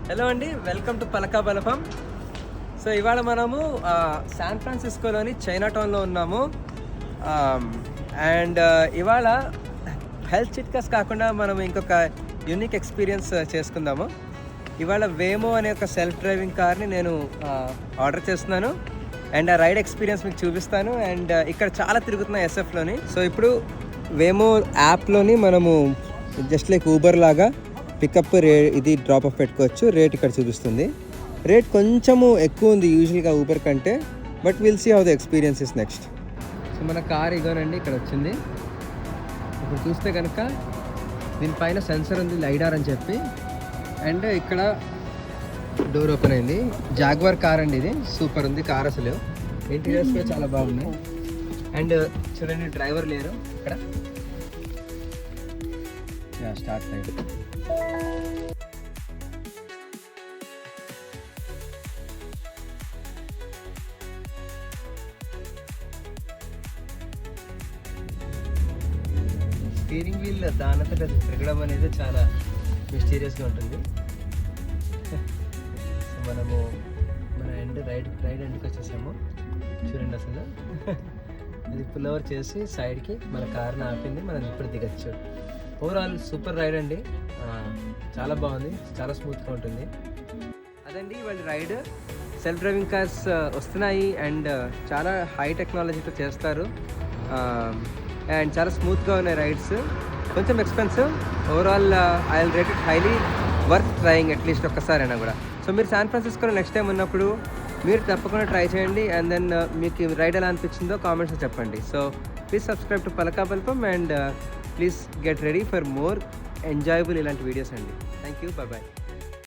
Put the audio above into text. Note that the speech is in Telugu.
హలో అండి, వెల్కమ్ టు పలకా బలపం. సో ఇవాళ మనము శాన్ ఫ్రాన్సిస్కోలోని చైనా టౌన్లో ఉన్నాము. అండ్ ఇవాళ హెల్త్ చిట్కాస్ కాకుండా మనం ఇంకొక యూనిక్ ఎక్స్పీరియన్స్ చేసుకుందాము. ఇవాళ వేమో అనే ఒక సెల్ఫ్ డ్రైవింగ్ కార్ని నేను ఆర్డర్ చేస్తున్నాను అండ్ ఆ రైడ్ ఎక్స్పీరియన్స్ మీకు చూపిస్తాను. అండ్ ఇక్కడ చాలా తిరుగుతున్నాయి ఎస్ఎఫ్లోని. సో ఇప్పుడు వేమో యాప్లోని మనము జస్ట్ లైక్ ఊబర్ లాగా పికప్ ఇది డ్రాప్ ఆఫ్ పెట్టుకోవచ్చు. రేట్ ఇక్కడ చూపిస్తుంది. రేట్ కొంచెము ఎక్కువ ఉంది యూజువల్గా ఊబర్ కంటే, but will see how the experience is next. So మన కార్ ఇగోనండి ఇక్కడ వచ్చింది. ఇప్పుడు చూస్తే కనుక దీనిపైన సెన్సర్ ఉంది, లైడార్ అని చెప్పి. అండ్ ఇక్కడ డోర్ ఓపెన్ అయింది. జాగ్వార్ కార్ అండి ఇది, సూపర్ ఉంది కార్. అసలు ఇంటీరియర్స్ కూడా చాలా బాగున్నాయి. అండ్ చూడండి, డ్రైవర్ లేరు ఇక్కడ. స్టార్ట్ అయింది. స్టీరింగ్ వీల్ దానంతట తిరగడం అనేది చాలా మిస్టీరియస్గా ఉంటుంది. సో మనము మన రైడ్ ఎండ్కి వచ్చేసాము. చూడండి అసలు అది పుల్ ఓవర్ చేసి సైడ్కి మన కార్ని ఆపింది. మనం ఇప్పుడు దిగచ్చు. ఓవరాల్ సూపర్ రైడ్ అండి, చాలా బాగుంది, చాలా స్మూత్గా ఉంటుంది. అదండి వాళ్ళ రైడ్. సెల్ఫ్ డ్రైవింగ్ కార్స్ వస్తున్నాయి అండ్ చాలా హై టెక్నాలజీతో చేస్తారు. అండ్ చాలా స్మూత్గా ఉన్నాయి రైడ్స్. కొంచెం expensive. Overall I will rate it highly worth trying at least ఒక్కసారైనా కూడా. సో మీరు శాన్ ఫ్రాన్సిస్కోలో నెక్స్ట్ టైం ఉన్నప్పుడు మీరు తప్పకుండా ట్రై చేయండి. అండ్ దెన్ మీకు రైడ్ ఎలా అనిపించిందో కామెంట్స్లో చెప్పండి. So please subscribe to Palaka Balapam and please get ready for more enjoyable ఇలాంటి వీడియోస్ అండి. Thank you, bye.